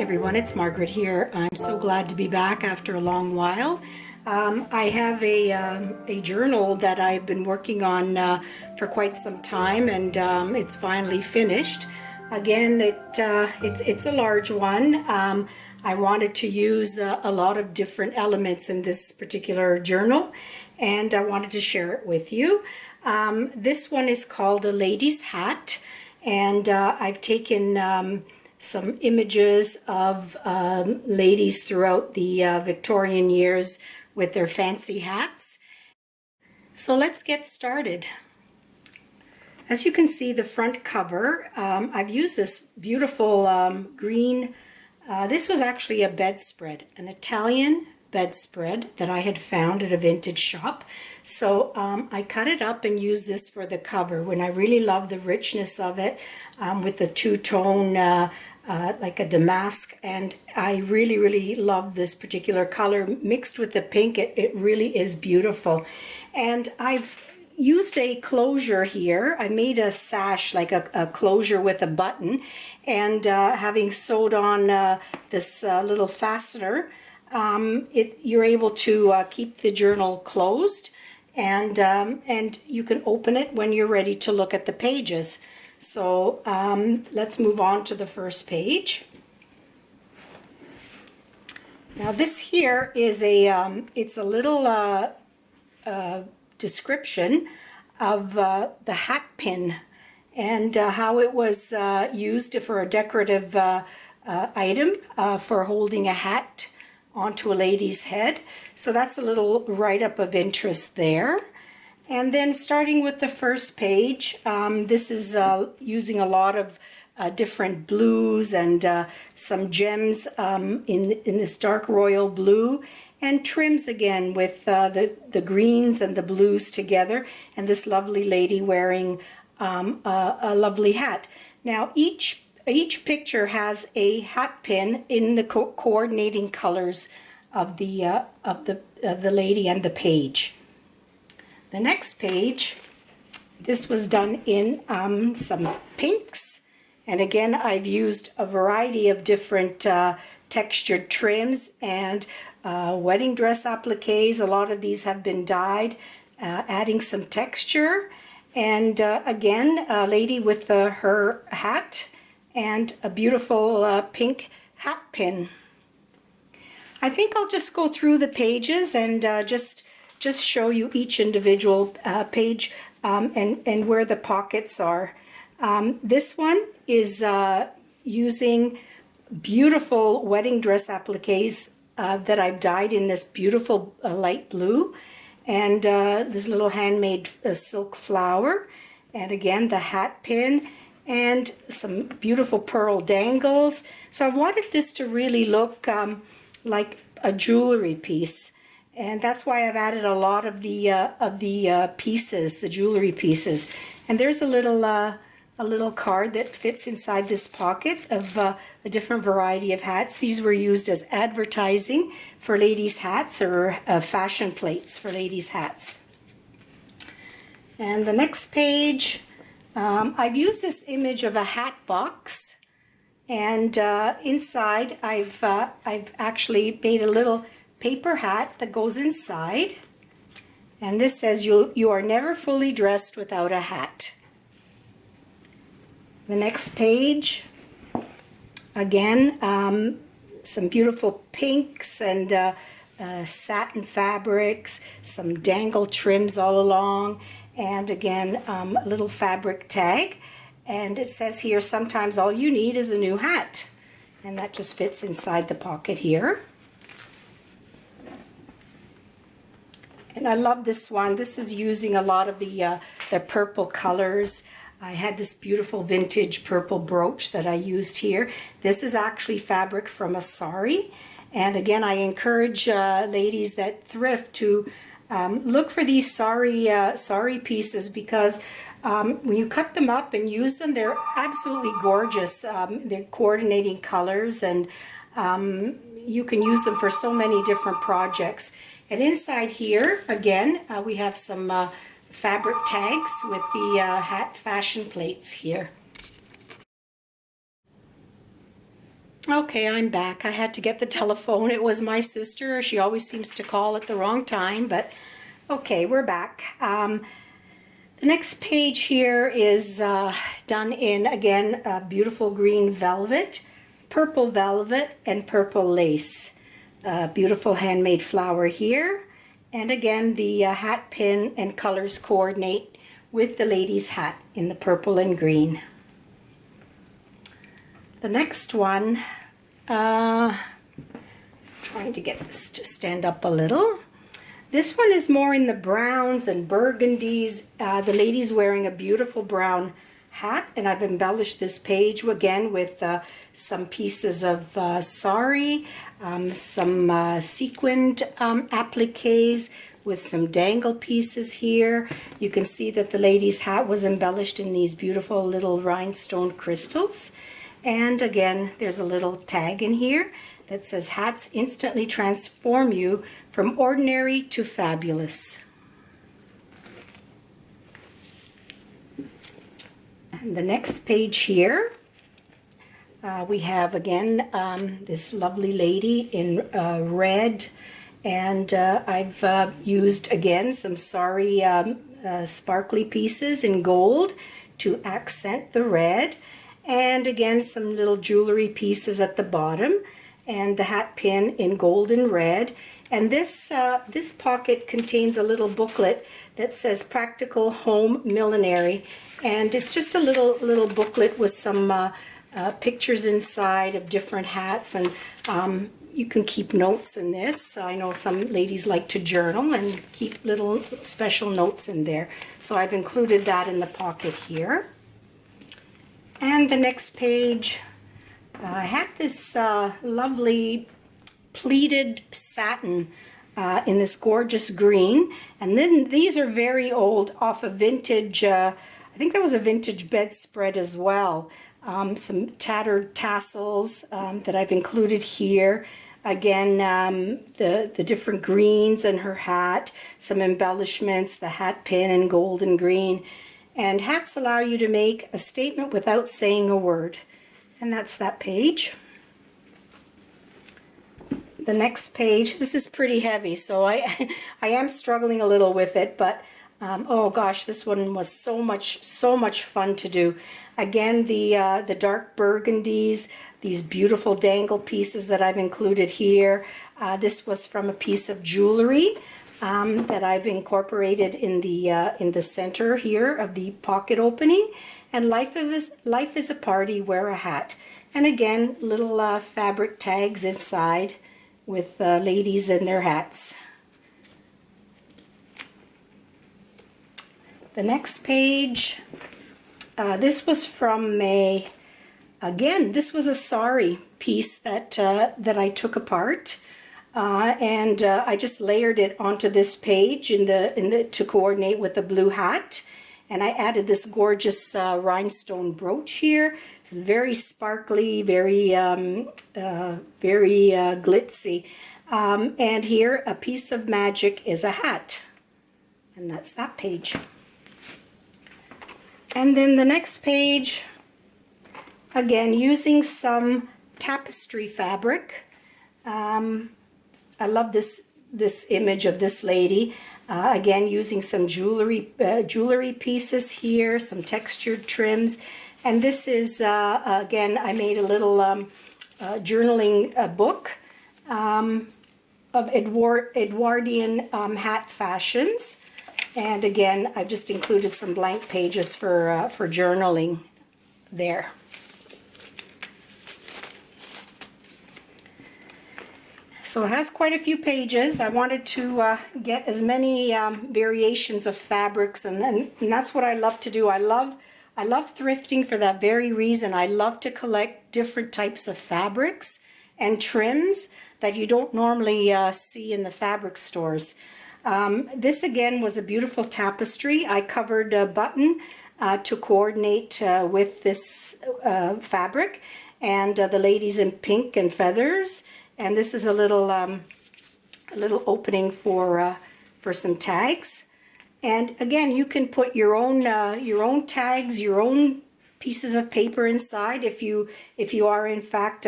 everyone, it's Margaret here. I'm so glad to be back after a long while. I have a journal that I've been working on for quite some time, and it's finally finished. Again, it's a large one. I wanted to use a lot of different elements in this particular journal, and I wanted to share it with you. This one is called A Lady's Hat, and I've taken some images of ladies throughout the Victorian years with their fancy hats. So let's get started. As you can see, the front cover, I've used this beautiful green, this was actually a bedspread, an Italian bedspread that I had found at a vintage shop. So I cut it up and used this for the cover when I really love the richness of it with the two-tone like a damask, and I really love this particular color mixed with the pink. It really is beautiful. And I've used a closure here. I made a sash, like a closure with a button, and having sewed on this little fastener, you're able to keep the journal closed, and you can open it when you're ready to look at the pages. So let's move on to the first page. Now this here is it's a little description of the hat pin and how it was used for a decorative item for holding a hat onto a lady's head. So that's a little write-up of interest there. And then starting with the first page, this is using a lot of different blues and some gems in this dark royal blue, and trims again with the greens and the blues together, and this lovely lady wearing a lovely hat. Now each picture has a hat pin in the coordinating colors of the lady and the page. The next page, this was done in some pinks, and again I've used a variety of different textured trims and wedding dress appliques. A lot of these have been dyed, adding some texture, and again a lady with her hat and a beautiful pink hat pin. I think I'll just go through the pages and just show you each individual page and where the pockets are. This one is using beautiful wedding dress appliques that I've dyed in this beautiful light blue, and this little handmade silk flower, and again the hat pin and some beautiful pearl dangles. So I wanted this to really look like a jewelry piece. And that's why I've added a lot of the pieces, the jewelry pieces. And there's a little card that fits inside this pocket of a different variety of hats. These were used as advertising for ladies' hats, or fashion plates for ladies' hats. And the next page, I've used this image of a hat box, and inside I've actually made a little paper hat that goes inside, and this says you are never fully dressed without a hat. The next page, again some beautiful pinks and satin fabrics, some dangle trims all along, and again a little fabric tag, and it says here, sometimes all you need is a new hat, and that just fits inside the pocket here. And I love this one. This is using a lot of the purple colors. I had this beautiful vintage purple brooch that I used here. This is actually fabric from a sari. And again, I encourage ladies that thrift to look for these sari pieces, because when you cut them up and use them, they're absolutely gorgeous. They're coordinating colors, and you can use them for so many different projects. And inside here, again, we have some fabric tags with the hat fashion plates here. Okay, I'm back. I had to get the telephone. It was my sister. She always seems to call at the wrong time, but okay, we're back. The next page here is done in, again, beautiful green velvet, purple velvet, and purple lace. Beautiful handmade flower here. And again, the hat pin and colors coordinate with the lady's hat in the purple and green. The next one, trying to get this to stand up a little. This one is more in the browns and burgundies. The lady's wearing a beautiful brown hat, and I've embellished this page again with some pieces of sari, some sequined appliques with some dangle pieces here. You can see that the lady's hat was embellished in these beautiful little rhinestone crystals. And again, there's a little tag in here that says, hats instantly transform you from ordinary to fabulous. And the next page here, we have again this lovely lady in red, and I've used again some sari sparkly pieces in gold to accent the red. And again, some little jewelry pieces at the bottom, and the hat pin in gold and red. And this pocket contains a little booklet that says Practical Home Millinery, and it's just a little booklet with some pictures inside of different hats, and you can keep notes in this. I know some ladies like to journal and keep little special notes in there, so I've included that in the pocket here. And the next page, I have this lovely pleated satin in this gorgeous green. And then these are very old, off a vintage, I think that was a vintage bedspread as well. Some tattered tassels that I've included here. Again, the different greens in her hat, some embellishments, the hat pin in gold and green. And hats allow you to make a statement without saying a word. And that's that page. The next page, this is pretty heavy, so I am struggling a little with it, but oh gosh, this one was so much fun to do. Again, the dark burgundies, these beautiful dangle pieces that I've included here. This was from a piece of jewelry that I've incorporated in the center here of the pocket opening. And life is a party, wear a hat. And again, little fabric tags inside with ladies in their hats. The next page, this was from this was a sari piece that I took apart. And I just layered it onto this page to coordinate with the blue hat, and I added this gorgeous rhinestone brooch here. It's very sparkly, very glitzy, and here a piece of magic is a hat, and that's that page. And then the next page, again using some tapestry fabric. I love this image of this lady. Again, using some jewelry pieces here, some textured trims. And this is, again, I made a little journaling book of Edwardian hat fashions. And again, I've just included some blank pages for journaling there. So it has quite a few pages. I wanted to get as many variations of fabrics, and that's what I love to do. I love thrifting for that very reason. I love to collect different types of fabrics and trims that you don't normally see in the fabric stores. This again was a beautiful tapestry. I covered a button to coordinate with this fabric, and the ladies in pink and feathers. And this is a little opening for some tags. And again, you can put your own tags, your own pieces of paper inside if you are in fact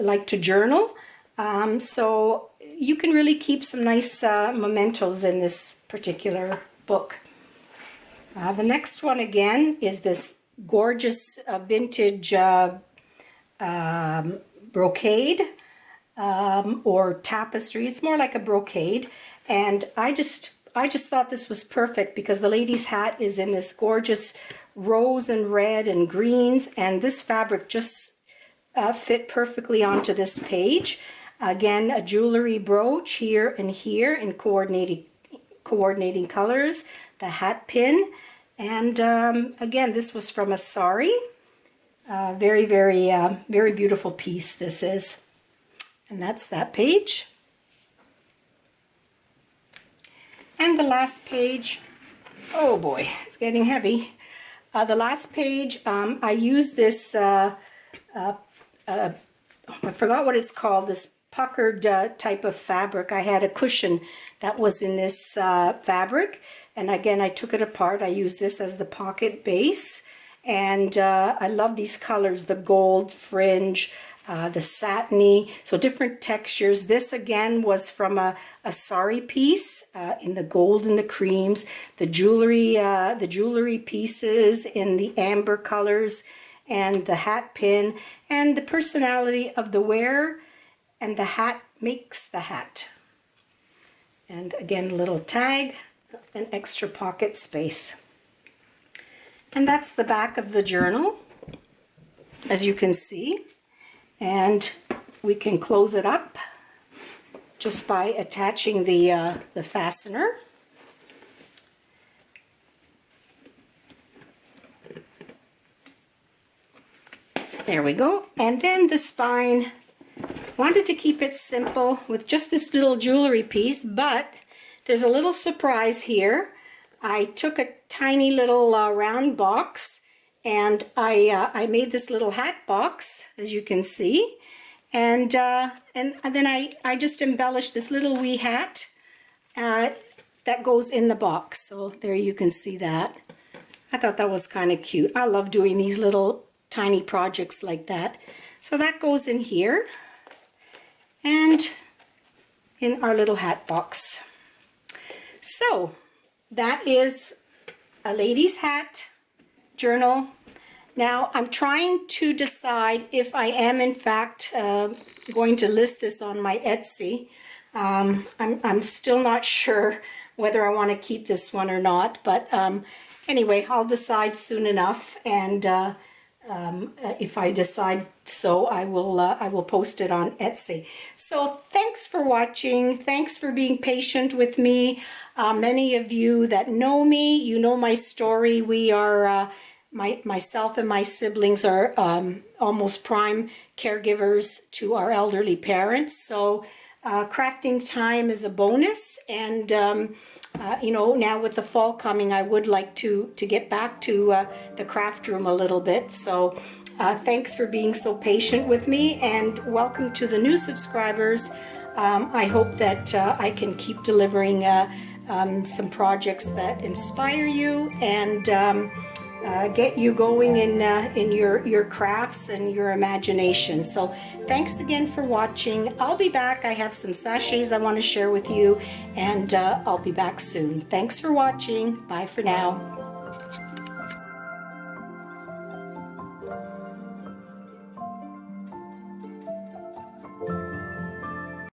like to journal. So you can really keep some nice mementos in this particular book. The next one again is this gorgeous vintage brocade or tapestry. It's more like a brocade, and I just thought this was perfect because the lady's hat is in this gorgeous rose and red and greens, and this fabric just fit perfectly onto this page. Again, a jewelry brooch here and here in coordinating colors, the hat pin, and again, this was from a sari. Very, very, very beautiful piece this is. And that's that page. And the last page, oh boy, it's getting heavy. The last page, I used this, I forgot what it's called, this puckered type of fabric. I had a cushion that was in this fabric. And again, I took it apart. I used this as the pocket base. And I love these colors, the gold fringe, the satiny, so different textures. This again was from a sari piece in the gold and the creams, the jewelry pieces in the amber colors, and the hat pin, and the personality of the wearer, and the hat makes the hat. And again, a little tag, an extra pocket space. And that's the back of the journal, as you can see. And we can close it up just by attaching the fastener. There we go. And then the spine, wanted to keep it simple with just this little jewelry piece, but there's a little surprise here. I took a tiny little round box, and I made this little hat box, as you can see, and then I just embellished this little wee hat that goes in the box. So there you can see that. I thought that was kind of cute. I love doing these little tiny projects like that. So that goes in here and in our little hat box. So that is a lady's hat journal. Now I'm trying to decide if I am in fact going to list this on my Etsy. I'm still not sure whether I want to keep this one or not, but anyway, I'll decide soon enough, and if I decide so, I will post it on Etsy. So thanks for watching. Thanks for being patient with me. Many of you that know me, you know my story. We are, myself and my siblings are almost prime caregivers to our elderly parents. So crafting time is a bonus, and you know, now with the fall coming, I would like to get back to the craft room a little bit. So thanks for being so patient with me, and welcome to the new subscribers. I hope that I can keep delivering some projects that inspire you and get you going in your crafts and your imagination. So thanks again for watching. I'll be back. I have some sachets I want to share with you, and I'll be back soon. Thanks for watching. Bye for now.